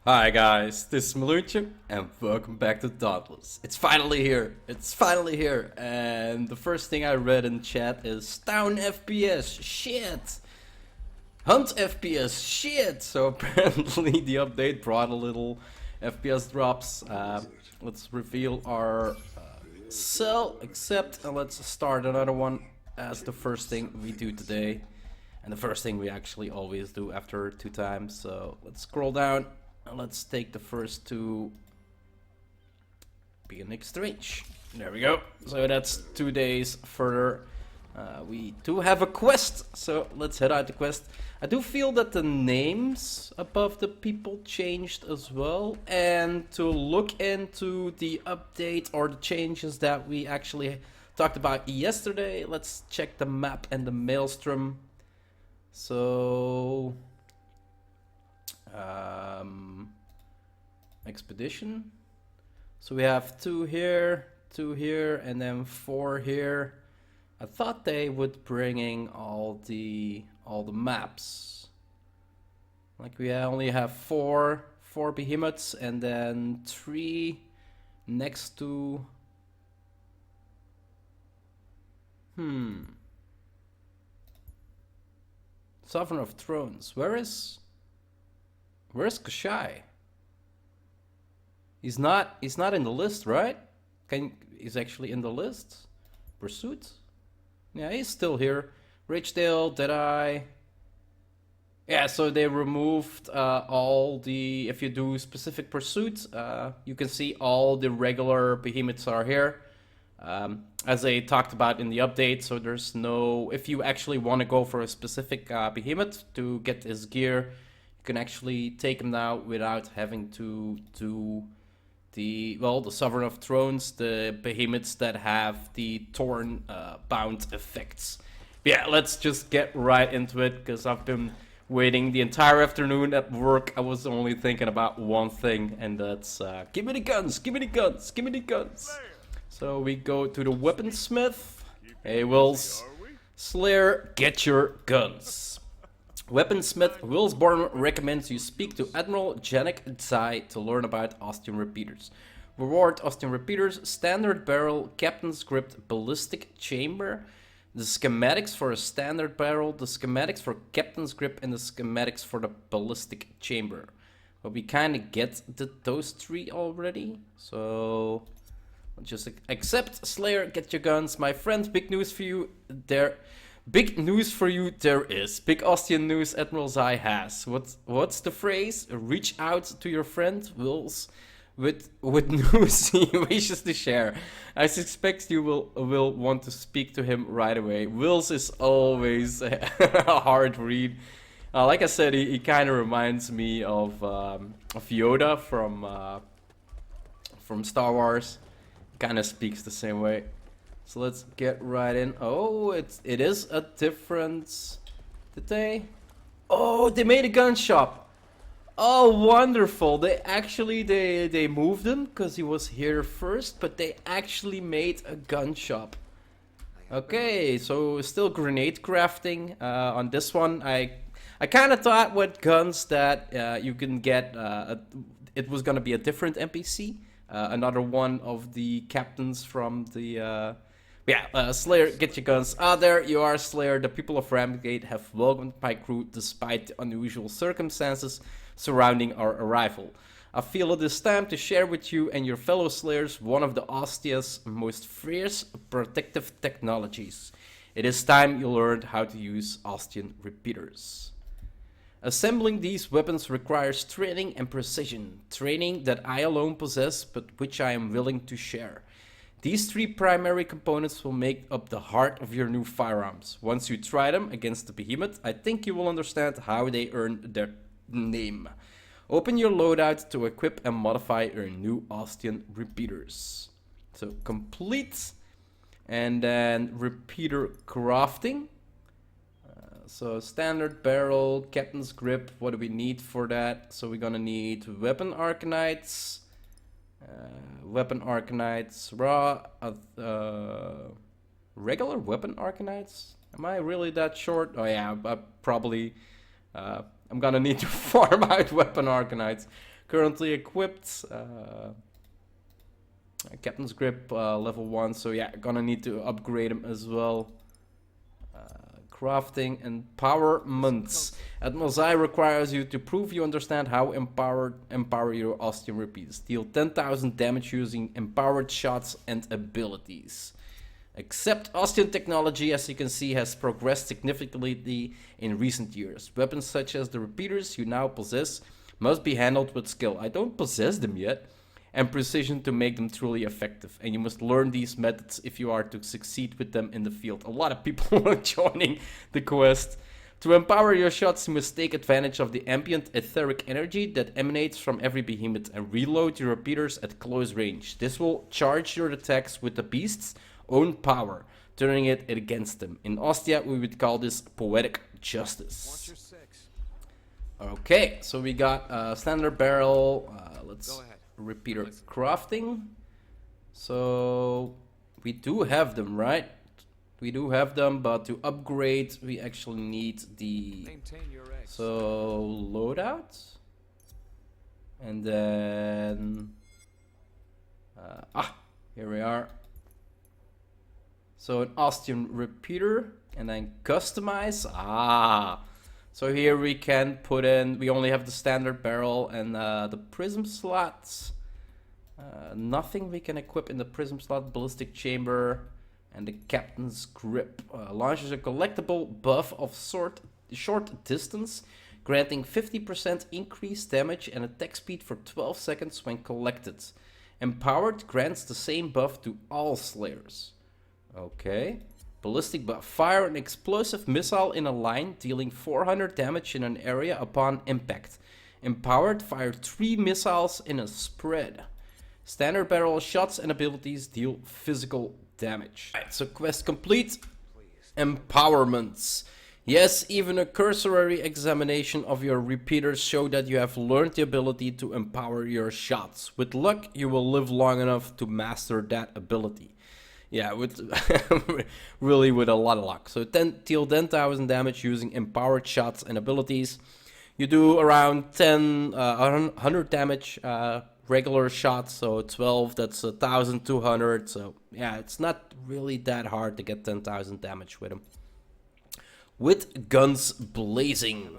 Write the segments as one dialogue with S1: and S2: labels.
S1: Hi guys, this is Malucha, and welcome back to Dauntless. It's finally here, and the first thing I read in chat is down FPS, shit! Hunt FPS, shit! So apparently the update brought a little FPS drops. Let's reveal our cell, accept, and let's start another one as the first thing we do today. And the first thing we actually always do after 2 times, so let's scroll down. Let's take the first two be an exchange. There we go. So that's 2 days further. We do have a quest, so let's head out the quest. I do feel that the names above the people changed as well. And to look into the update or the changes that we actually talked about yesterday, let's check the map and the maelstrom. So expedition. So we have 2 here, and then 4 here. I thought they would bringing all the maps. Like we only have four behemoths and then 3 next to Sovereign of Thrones. Where's Kashai? He's not in the list, right? He's actually in the list. Pursuit? Yeah, he's still here. Richdale, Deadeye. Yeah, so they removed all the, if you do specific pursuits, you can see all the regular behemoths are here. As I talked about in the update, so there's no, if you actually want to go for a specific behemoth to get his gear, you can actually take him now without having to do the Sovereign of Thrones, the behemoths that have the Torn bound effects. But yeah, let's just get right into it, because I've been waiting the entire afternoon at work. I was only thinking about one thing, and that's give me the guns, give me the guns, give me the guns. So we go to the weaponsmith. Hey Wills, Slayer, get your guns. Weaponsmith Willsborn recommends you speak to Admiral Janik Zai to learn about Ostian repeaters. Reward Ostian repeaters, standard barrel, captain's grip, ballistic chamber, the schematics for a standard barrel, the schematics for captain's grip, and the schematics for the ballistic chamber. But we kind of get those 3 already, so just accept. Slayer, get your guns. My friend, big news for you there. Big news for you there is. Big Ostian news Admiral Zai has. What's the phrase? Reach out to your friend Wills with news he wishes to share. I suspect you will want to speak to him right away. Wills is always a hard read. Like I said, he kind of reminds me of Yoda from Star Wars. Kind of speaks the same way. So let's get right in. Oh, it is a different. Did they? Oh, they made a gun shop. Oh, wonderful. They actually they moved him because he was here first, but they actually made a gun shop. Okay, so still grenade crafting on this one. I kind of thought with guns that you can get it was gonna be a different NPC. Another one of the captains from the Slayer, get your guns. Ah, there you are, Slayer. The people of Ramgate have welcomed my crew despite the unusual circumstances surrounding our arrival. I feel it is time to share with you and your fellow Slayers one of the Ostia's most fierce protective technologies. It is time you learned how to use Ostian repeaters. Assembling these weapons requires training and precision, training that I alone possess but which I am willing to share. These 3 primary components will make up the heart of your new firearms. Once you try them against the behemoth, I think you will understand how they earned their name. Open your loadout to equip and modify your new Ostian repeaters. So complete, and then repeater crafting. So standard barrel, captain's grip, what do we need for that? So we're gonna need weapon arkanites. Raw, regular weapon arkanites? Am I really that short? Oh yeah, I'm gonna need to farm out weapon arkanites. currently equipped. Captain's grip level 1, so yeah, gonna need to upgrade him as well. Crafting empowerments. Admiral Zai requires you to prove you understand how empower your Ostium Repeaters. Deal 10,000 damage using empowered shots and abilities. Except Ostium technology, as you can see, has progressed significantly in recent years. Weapons such as the repeaters you now possess must be handled with skill. I don't possess them yet. And precision to make them truly effective. And you must learn these methods if you are to succeed with them in the field. A lot of people are joining the quest. To empower your shots, you must take advantage of the ambient etheric energy that emanates from every behemoth and reload your repeaters at close range. This will charge your attacks with the beast's own power, turning it against them. In Ostia, we would call this poetic justice. Okay, so we got standard barrel. Let's repeater crafting. So we do have them, right? We do have them, but to upgrade we actually need the loadout, and then here we are. So an Ostium repeater, and then customize. So here we can put in, we only have the standard barrel and the prism slots. Nothing we can equip in the prism slot, ballistic chamber, and the captain's grip. Launches a collectible buff of short distance, granting 50% increased damage and attack speed for 12 seconds when collected. Empowered grants the same buff to all slayers. Okay. Ballistic buff. Fire an explosive missile in a line, dealing 400 damage in an area upon impact. Empowered, fire 3 missiles in a spread. Standard barrel shots and abilities deal physical damage. Alright, so quest complete. Empowerments. Yes, even a cursory examination of your repeaters show that you have learned the ability to empower your shots. With luck, you will live long enough to master that ability. Yeah, with really with a lot of luck. So deal 10,000 damage using empowered shots and abilities. You do around 100 damage regular shots, so 12, that's 1,200. So yeah, it's not really that hard to get 10,000 damage with them. With guns blazing.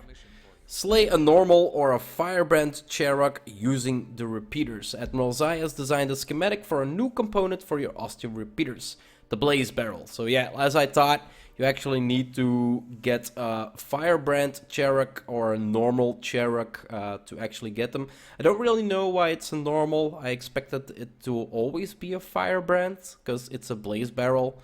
S1: Slay a normal or a firebrand Cherokee using the repeaters. Admiral Zai has designed a schematic for a new component for your Ostium repeaters, the blaze barrel. So yeah, as I thought, you actually need to get a firebrand Cherokee or a normal Cherokee to actually get them. I don't really know why it's a normal. I expected it to always be a firebrand because it's a blaze barrel.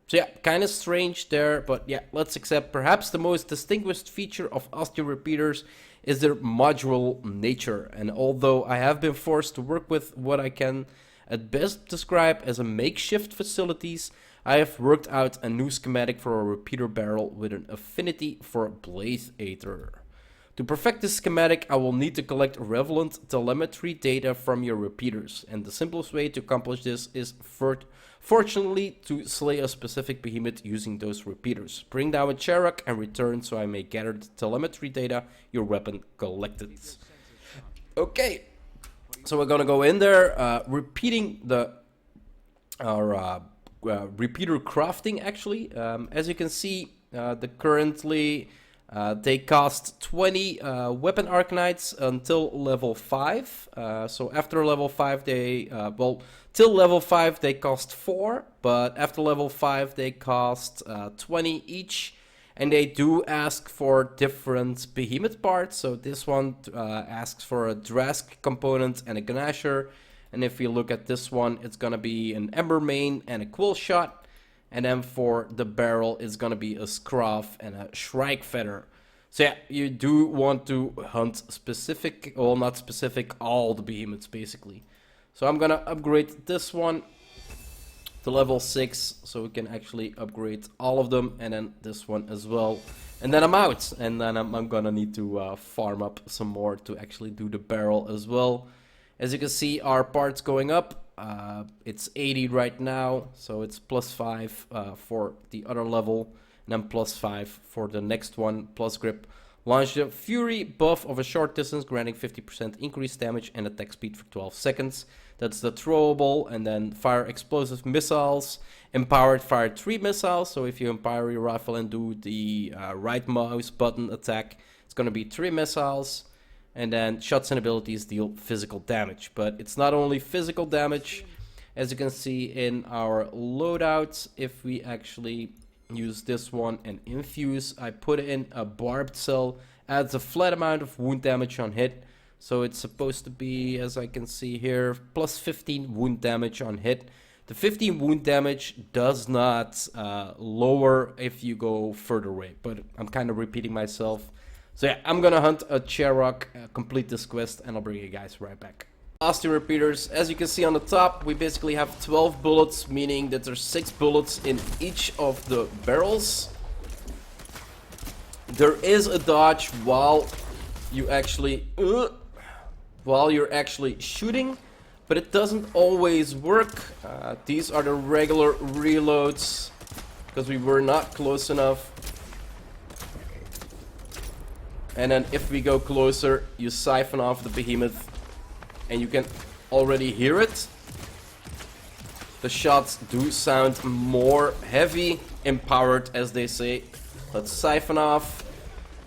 S1: So yeah, kind of strange there, but yeah, let's accept. Perhaps the most distinguished feature of Ostium repeaters is their modular nature. And although I have been forced to work with what I can at best describe as a makeshift facilities, I have worked out a new schematic for a repeater barrel with an affinity for Blaze Aether. To perfect this schematic, I will need to collect relevant telemetry data from your repeaters, and the simplest way to accomplish this is fortunately to slay a specific behemoth using those repeaters. Bring down a Cherokee and return so I may gather the telemetry data your weapon collected. Okay, so we're gonna go in there, repeating our repeater crafting actually. As you can see, currently they cost 20 weapon Arkanites until level 5. So after level 5 they, till level 5 they cost 4, but after level 5 they cost 20 each. And they do ask for different behemoth parts. So this one asks for a Drask component and a Gnasher. And if we look at this one, it's gonna be an Ember Main and a Quill Shot. And then for the barrel, it's gonna be a Scruff and a Shrike Feather. So yeah, you do want to hunt specific, well not specific, all the behemoths basically. So I'm gonna upgrade this one to level 6, so we can actually upgrade all of them, and then this one as well. And then I'm out, and then I'm gonna need to farm up some more to actually do the barrel as well. As you can see, our parts going up. It's 80 right now, so it's +5 for the other level, and then +5 for the next one. Plus grip, Launch the Fury buff of a short distance, granting 50% increased damage and attack speed for 12 seconds. That's the throwable, and then fire explosive missiles. Empowered, fire 3 missiles, so if you empower your rifle and do the right mouse button attack, it's going to be 3 missiles. And then shots and abilities deal physical damage, but it's not only physical damage. As you can see in our loadouts, if we actually use this one and infuse, I put in a barbed cell, adds a flat amount of wound damage on hit. So it's supposed to be, as I can see here, plus 15 wound damage on hit. The 15 wound damage does not lower if you go further away, but I'm kind of repeating myself. So yeah, I'm gonna hunt a Charrock, complete this quest, and I'll bring you guys right back. Austin repeaters, as you can see on the top, we basically have 12 bullets, meaning that there's 6 bullets in each of the barrels. There is a dodge while you're actually shooting, but it doesn't always work. These are the regular reloads because we were not close enough. And then if we go closer, you siphon off the behemoth. And you can already hear it. The shots do sound more heavy, empowered as they say. Let's siphon off.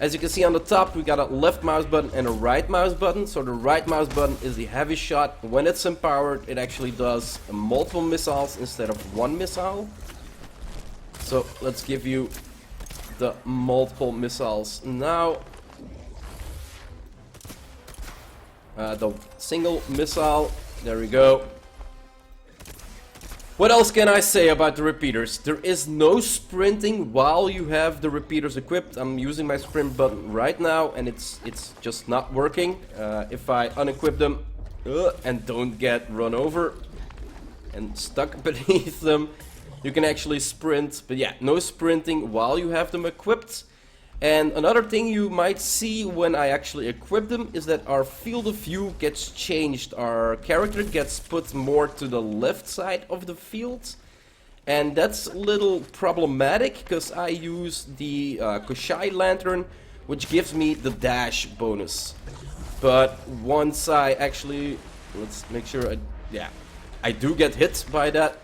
S1: As you can see on the top, we got a left mouse button and a right mouse button. So the right mouse button is the heavy shot. When it's empowered, it actually does multiple missiles instead of one missile. So let's give you the multiple missiles now. The single missile, there we go. What else can I say about the repeaters? There is no sprinting while you have the repeaters equipped. I'm using my sprint button right now and it's just not working. If I unequip them and don't get run over and stuck beneath them, you can actually sprint. But yeah, no sprinting while you have them equipped. And another thing you might see when I actually equip them is that our field of view gets changed. Our character gets put more to the left side of the field. And that's a little problematic because I use the Koshai lantern, which gives me the dash bonus. But once I actually, let's make sure I do get hit by that.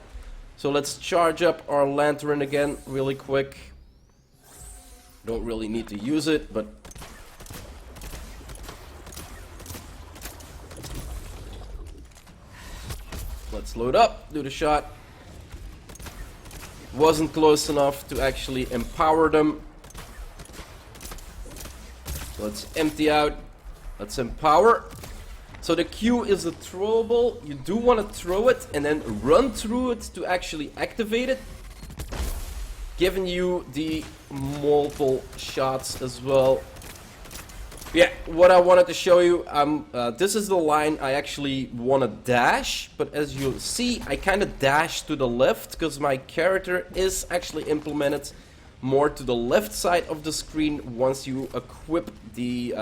S1: So let's charge up our lantern again really quick. Don't really need to use it, but let's load up, do the shot. Wasn't close enough to actually empower them. Let's empty out. Let's empower. So the Q is a throwable. You do want to throw it and then run through it to actually activate it, giving you the multiple shots as well. Yeah, what I wanted to show you, this is the line I actually want to dash, but as you'll see, I kind of dash to the left because my character is actually implemented more to the left side of the screen once you equip the,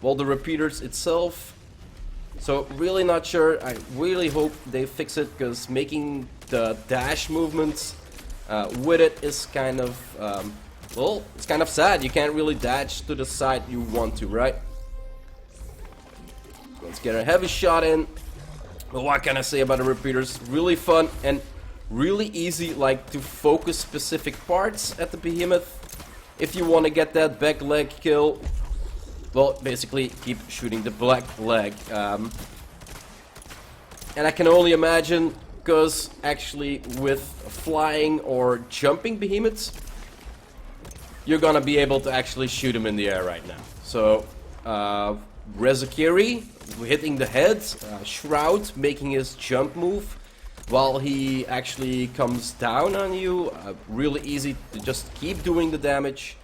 S1: the repeaters itself. So really not sure. I really hope they fix it because making the dash movements with it is kind of, well, it's kind of sad. You can't really dash to the side you want to, right? Let's get a heavy shot in. Well, what can I say about the repeaters? Really fun and really easy, like, to focus specific parts at the behemoth. If you want to get that back leg kill, well, basically keep shooting the black leg. And I can only imagine, because actually with flying or jumping behemoths, you're gonna be able to actually shoot him in the air right now. So, Rezakiri hitting the head, Shroud making his jump move while he actually comes down on you. Really easy to just keep doing the damage.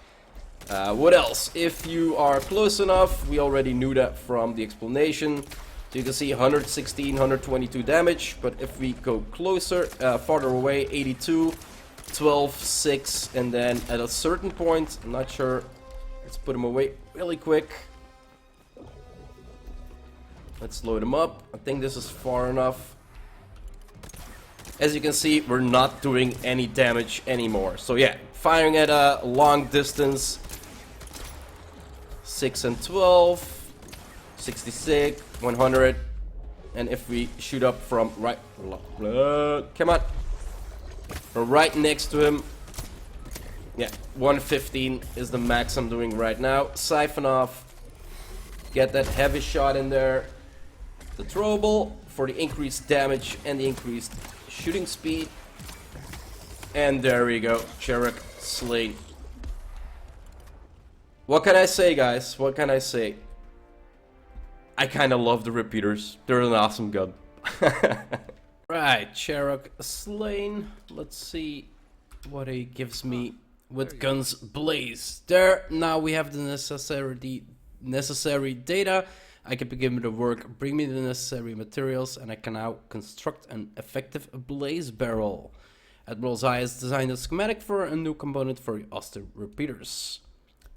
S1: What else? If you are close enough, we already knew that from the explanation. So you can see 116, 122 damage, but if we go closer, farther away, 82, 12, 6, and then at a certain point, I'm not sure, let's put him away really quick. Let's load him up. I think this is far enough. As you can see, we're not doing any damage anymore. So yeah, firing at a long distance 6 and 12, 66, 100. And if we shoot up from right, come on, from right next to him, yeah, 115 is the max I'm doing right now. Siphon off, get that heavy shot in there. The throwable for the increased damage and the increased shooting speed. And there we go, Cherok slain. What can I say, guys? What can I say? I kinda love the repeaters. They're an awesome gun. Right, Cherok slain. Let's see what he gives me with guns blaze. There, now we have the necessary data. I can begin with the work, bring me the necessary materials, and I can now construct an effective blaze barrel. Admiral's Eye has designed a schematic for a new component for the Austin repeaters.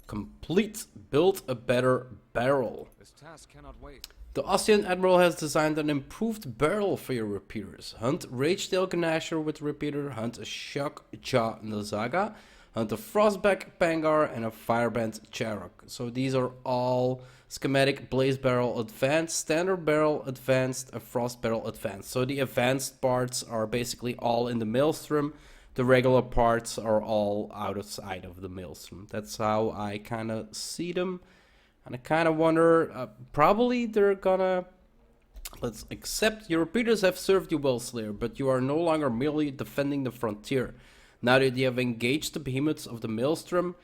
S1: Complete, build a better barrel. This task cannot wait. The Austrian Admiral has designed an improved barrel for your repeaters. Hunt Ragetail Gnasher with repeater, hunt a Shockjaw Nazaga, hunt a Frostback Pangar, and a Fireband Cherok. So these are all schematic: Blaze Barrel Advanced, Standard Barrel Advanced, a Frost Barrel Advanced. So the advanced parts are basically all in the Maelstrom. The regular parts are all outside of the Maelstrom. That's how I kind of see them. And I kind of wonder, probably they're gonna... Let's accept your repeaters have served you well, Slayer, but you are no longer merely defending the frontier. Now that you have engaged the behemoths of the Maelstrom...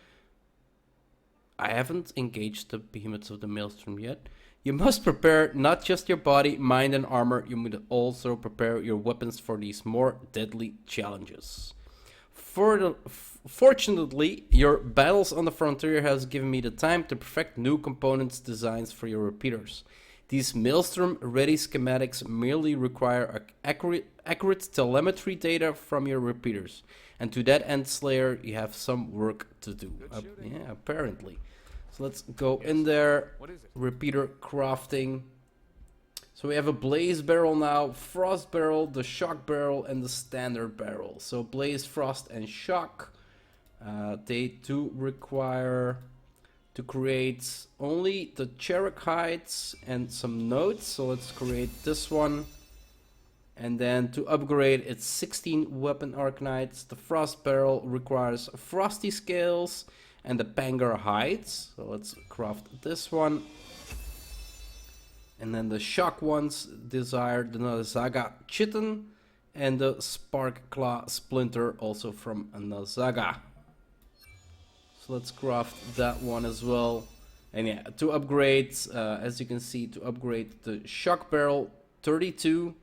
S1: I haven't engaged the behemoths of the Maelstrom yet. You must prepare not just your body, mind and armor, you must also prepare your weapons for these more deadly challenges. Fortunately, your battles on the frontier has given me the time to perfect new components designs for your repeaters. These Maelstrom-ready schematics merely require accurate telemetry data from your repeaters. And to that end, Slayer, you have some work to do. Yeah, apparently. So let's go in there. Repeater crafting. So we have a Blaze Barrel now, Frost Barrel, the Shock Barrel, and the Standard Barrel. So Blaze, Frost, and Shock. They do require to create only the Cherok hides and some nodes. So let's create this one. And then to upgrade, it's 16 weapon Arknights. The Frost Barrel requires Frosty Scales and the Pangar hides. So let's craft this one. And then the Shock ones desire the Nazaga Chitin and the Spark Claw Splinter, also from a Nazaga. So let's craft that one as well. And yeah, to upgrade, as you can see, to upgrade the Shock Barrel 32,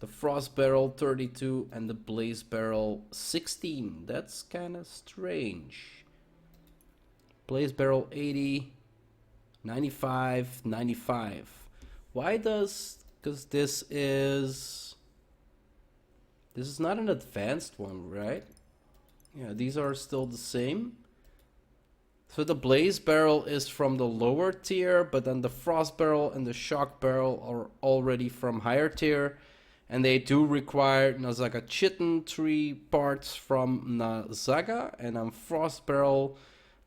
S1: the Frost Barrel 32, and the Blaze Barrel 16. That's kind of strange. Blaze Barrel 80, 95, 95. Why does... because this is not an advanced one, right? Yeah, these are still the same. So the Blaze Barrel is from the lower tier, but then the Frost Barrel and the Shock Barrel are already from higher tier. And they do require Nazaga Chitin 3 parts from Nazaga, and on Frost Barrel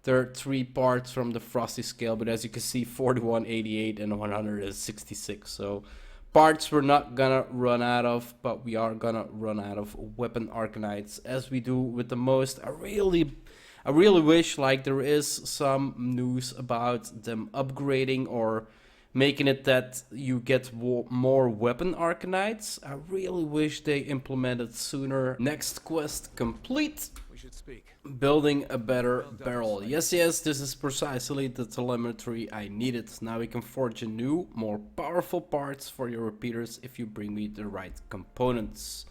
S1: there are 3 parts from the Frosty Scale, but as you can see, 41, 88, and 166. So parts we're not gonna run out of, but we are gonna run out of weapon Arknights, as we do with the most. I really wish like there is some news about them upgrading or making it that you get more weapon Arknights. I really wish they implemented sooner. Next quest complete. We should speak. Building a better barrel. Yes, this is precisely the telemetry I needed. Now we can forge a new, more powerful parts for your repeaters if you bring me the right components.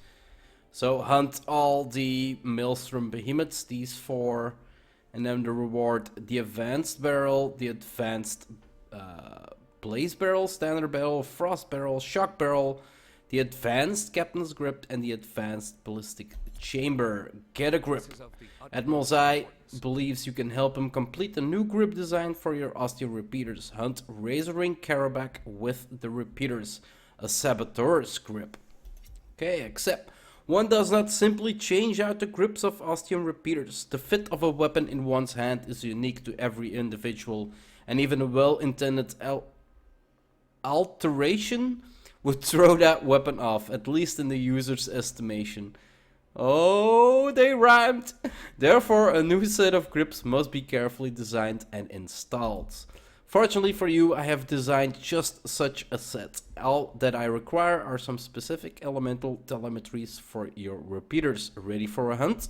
S1: So hunt all the Maelstrom behemoths, these 4, and then the reward: the advanced barrel, the advanced Blaze Barrel, Standard Barrel, Frost Barrel, Shock Barrel, the advanced Captain's Grip, and the advanced Ballistic Chamber. Get a grip. Admiral's Eye believes you can help him complete a new grip design for your Osteo repeaters. Hunt Razoring Carabac with the repeaters, a Saboteur's grip. Okay, except one does not simply change out the grips of Ostean repeaters. The fit of a weapon in one's hand is unique to every individual, and even a well-intended alteration would throw that weapon off, at least in the user's estimation. Oh, they rhymed! Therefore, a new set of grips must be carefully designed and installed. Fortunately for you, I have designed just such a set. All that I require are some specific elemental telemetries for your repeaters. Ready for a hunt?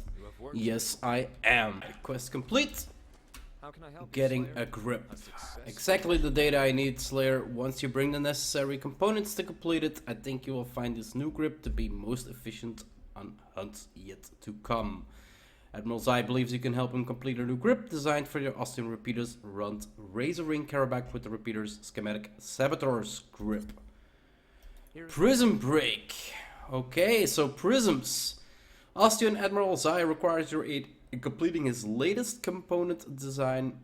S1: Yes, I am. Quest complete.
S2: How can I help
S1: Getting
S2: you, Slayer?
S1: a grip.
S2: A success.
S1: Exactly the data I need, Slayer. Once you bring the necessary components to complete it, I think you will find this new grip to be most efficient on hunts yet to come. Admiral Zai believes you can help him complete a new grip designed for your Ostian repeaters. Run Razor Ring Carraback with the repeaters schematic Saboteur's grip. Prism break. Okay, so prisms. Ostian Admiral Zai requires your aid in completing his latest component design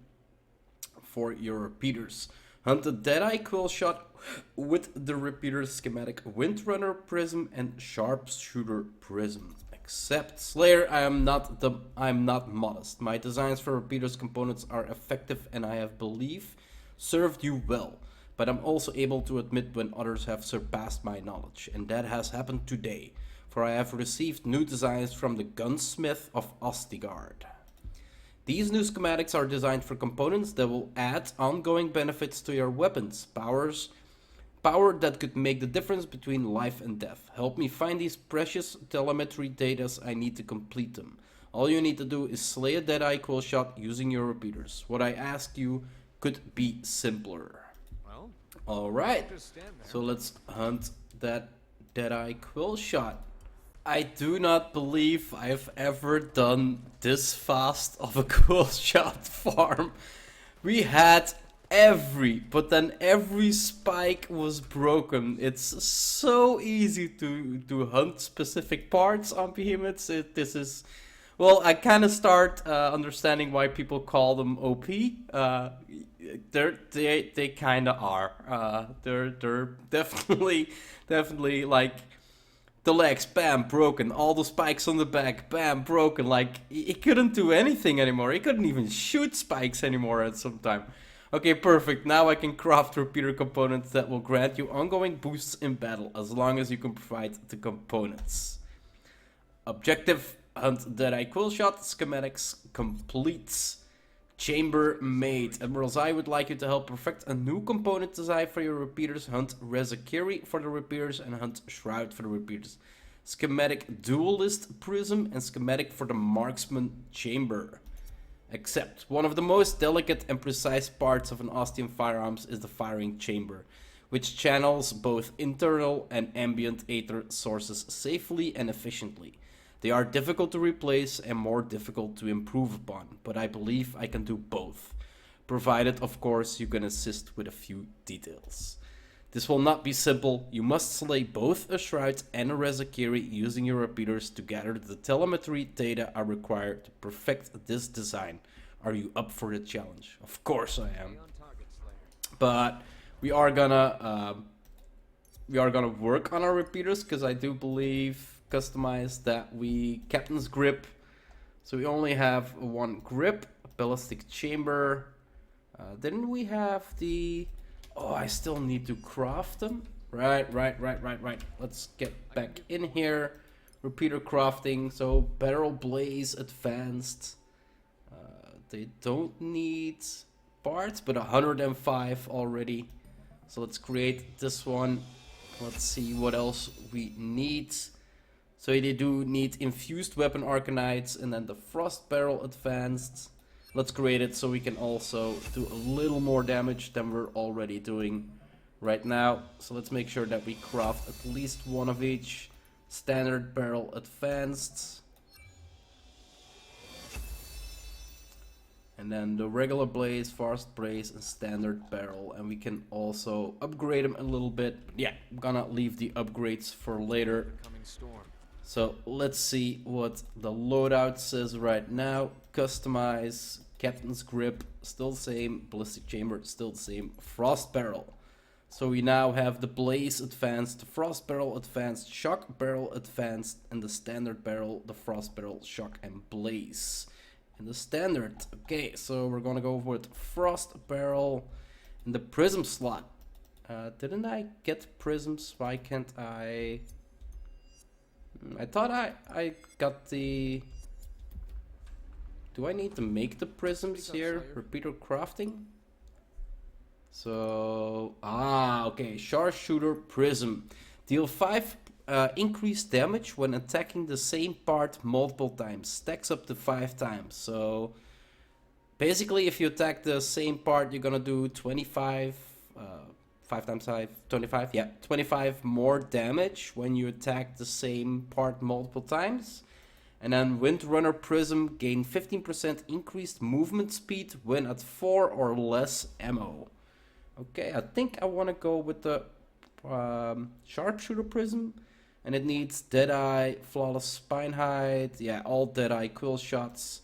S1: for your repeaters. Hunt the Deadeye Quill Shot with the repeater schematic Windrunner Prism and Sharpshooter Prism. Except Slayer, I'm not modest. My designs for repeaters components are effective and I have believe served you well. But I'm also able to admit when others have surpassed my knowledge, and that has happened today. For I have received new designs from the gunsmith of Ostigard. These new schematics are designed for components that will add ongoing benefits to your weapons, power that could make the difference between life and death. Help me find these precious telemetry data I need to complete them. All you need to do is slay a Deadeye Quill Shot using your repeaters. What I ask you could be simpler.
S2: Well,
S1: Alright,
S2: just stand there.
S1: so let's hunt that Deadeye Quill Shot. I do not believe I've ever done this fast of a Quill Shot farm. We had but then every spike was broken. It's so easy to hunt specific parts on behemoths. Well, I kind of start understanding why people call them OP. They kind of are. They're definitely like the legs, bam, broken. All the spikes on the back, bam, broken. Like he couldn't do anything anymore. He couldn't even shoot spikes anymore at some time. Okay, perfect. Now I can craft repeater components that will grant you ongoing boosts in battle as long as you can provide the components. Objective: hunt Deadeye Quill Shot schematics completes. Chamber made. Admiral Zai would like you to help perfect a new component design for your repeaters. Hunt Rezakiri for the repeaters and hunt Shroud for the repeaters. Schematic Duelist Prism and schematic for the Marksman Chamber. Except one of the most delicate and precise parts of an Ostian firearms is the firing chamber, which channels both internal and ambient aether sources safely and efficiently. They are difficult to replace and more difficult to improve upon, but I believe I can do both, provided of course you can assist with a few details. This will not be simple. You must slay both a Shroud and a Rezakiri using your repeaters to gather the telemetry data are required to perfect this design. Are you up for the challenge? Of course I am. But we are gonna work on our repeaters because I do believe customize that we Captain's Grip. So we only have one grip, ballistic chamber. Didn't we have the... Oh, I still need to craft them. Right. Let's get back in here. Repeater crafting. So barrel blaze advanced. They don't need parts, but 105 already. So let's create this one. Let's see what else we need. So they do need infused weapon arcanites and then the frost barrel advanced. Let's create it so we can also do a little more damage than we're already doing right now. So let's make sure that we craft at least one of each. Standard barrel advanced. And then the regular blaze, fast blaze, and standard barrel. And we can also upgrade them a little bit. But yeah, I'm gonna leave the upgrades for later. So let's see what the loadout says right now. Customize, Captain's Grip, still the same. Ballistic Chamber, still the same. Frost Barrel. So we now have the Blaze Advanced, the Frost Barrel Advanced, Shock Barrel Advanced, and the Standard Barrel, the Frost Barrel, Shock, and Blaze. in the standard. Okay, so we're gonna go with Frost Barrel in the prism slot. Didn't I get prisms? Why can't I? I thought I got the... Do I need to make the prisms here? Repeater crafting? So, okay, sharpshooter prism. Deal 5 increased damage when attacking the same part multiple times. Stacks up to 5 times. So, basically, if you attack the same part, you're gonna do 25, 5 times 5, 25, yeah, 25 more damage when you attack the same part multiple times. And then Windrunner Prism gain 15% increased movement speed when at 4 or less ammo. Okay, I think I want to go with the Sharpshooter Prism. And it needs Deadeye, Flawless Spine Height, yeah, all Deadeye Quill Shots.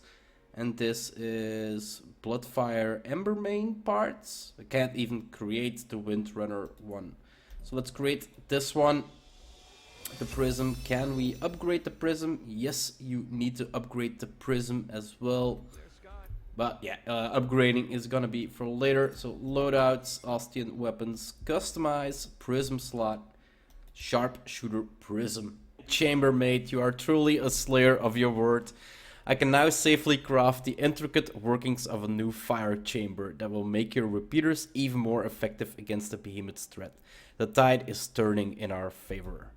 S1: And this is Bloodfire Embermane parts. I can't even create the Windrunner one. So let's create this one. The prism. Can we upgrade the prism? Yes, you need to upgrade the prism as well. But yeah, upgrading is gonna be for later. So loadouts, Ostian weapons, customize, prism slot, sharpshooter prism. Chambermaid, you are truly a slayer of your word. I can now safely craft the intricate workings of a new fire chamber that will make your repeaters even more effective against the behemoth's threat. The tide is turning in our favor.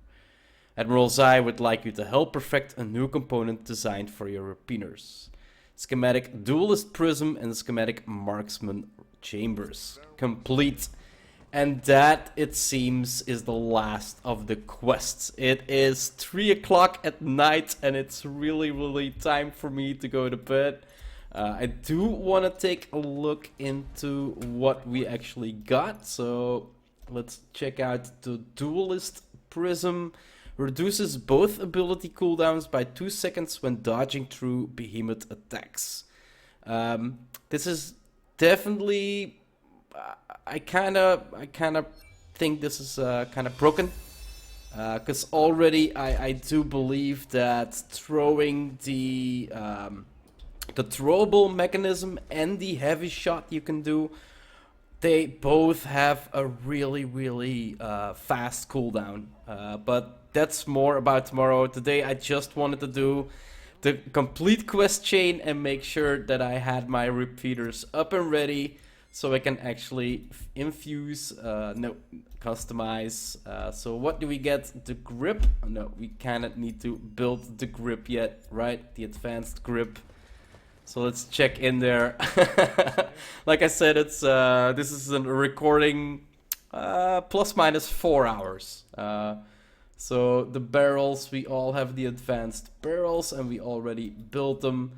S1: Admiral Zai would like you to help perfect a new component designed for your repeaters. Schematic Duelist Prism and Schematic Marksman Chambers. Complete. And that, it seems, is the last of the quests. It is 3 o'clock at night and it's really time for me to go to bed. I do want to take a look into what we actually got. So let's check out the Duelist Prism. Reduces both ability cooldowns by 2 seconds when dodging through behemoth attacks. This is definitely... I kind of think this is kind of broken. Because already I do believe that throwing the throwable mechanism and the heavy shot you can do, they both have a really fast cooldown. But that's more about tomorrow. Today I just wanted to do the complete quest chain and make sure that I had my repeaters up and ready so I can actually infuse, customize. So what do we get? The grip? No, we cannot need to build the grip yet, right? The advanced grip. So let's check in there. Like I said, it's this is a recording plus minus 4 hours. So the barrels, we all have the advanced barrels and we already built them.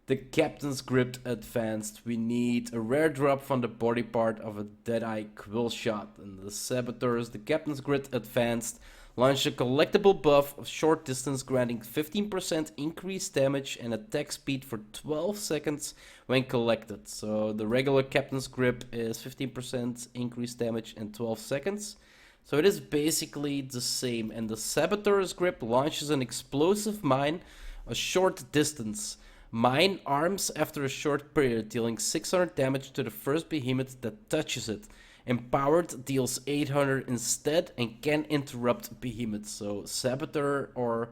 S1: The Captain's Grip advanced, we need a rare drop from the body part of a Deadeye Quill Shot. And the Saboteurs, the Captain's Grip advanced, launch a collectible buff of short distance granting 15% increased damage and attack speed for 12 seconds when collected. So the regular Captain's Grip is 15% increased damage in 12 seconds. So it is basically the same. And the Saboteur's Grip launches an explosive mine a short distance. Mine arms after a short period, dealing 600 damage to the first behemoth that touches it. Empowered deals 800 instead and can interrupt behemoths. So Saboteur or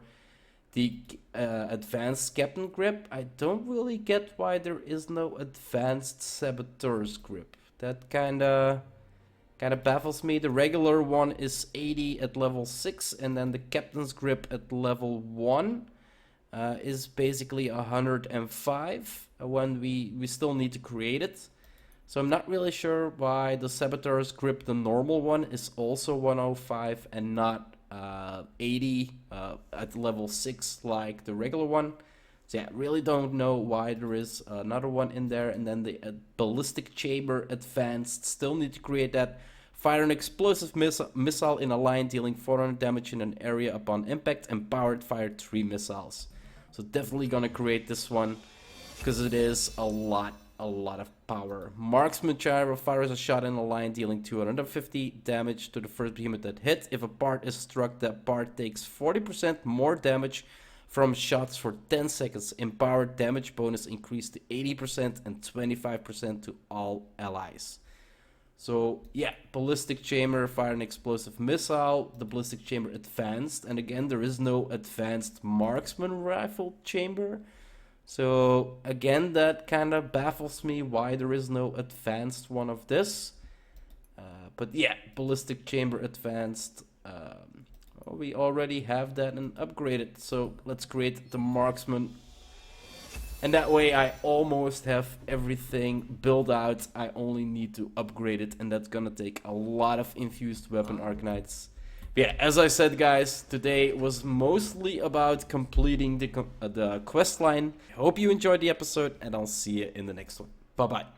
S1: the advanced Captain Grip. I don't really get why there is no advanced Saboteur's Grip. That kinda baffles me. The regular one is 80 at level 6 and then the Captain's Grip at level 1 is basically 105 when we still need to create it. So I'm not really sure why the Saboteur's Grip, the normal one, is also 105 and not 80 at level 6 like the regular one. So yeah, really don't know why there is another one in there. And then the Ballistic Chamber Advanced, still need to create that. Fire an explosive missile in a line dealing 400 damage in an area upon impact. Empowered, fire 3 missiles. So definitely gonna create this one because it is a lot of power. Marksman Gyro fires a shot in a line dealing 250 damage to the first behemoth that hit. If a part is struck, that part takes 40% more damage from shots for 10 seconds. Empowered damage bonus increased to 80% and 25% to all allies. So yeah, ballistic chamber, fire an explosive missile. The ballistic chamber advanced, and again there is no advanced marksman rifle chamber. So again, that kind of baffles me why there is no advanced one of this. But yeah, ballistic chamber advanced. We already have that and upgraded. So let's create the marksman. And that way I almost have everything built out. I only need to upgrade it, and that's gonna take a lot of infused weapon arcanites. But yeah, as I said guys, today was mostly about completing the quest line. I hope you enjoyed the episode, and I'll see you in the next one. Bye bye.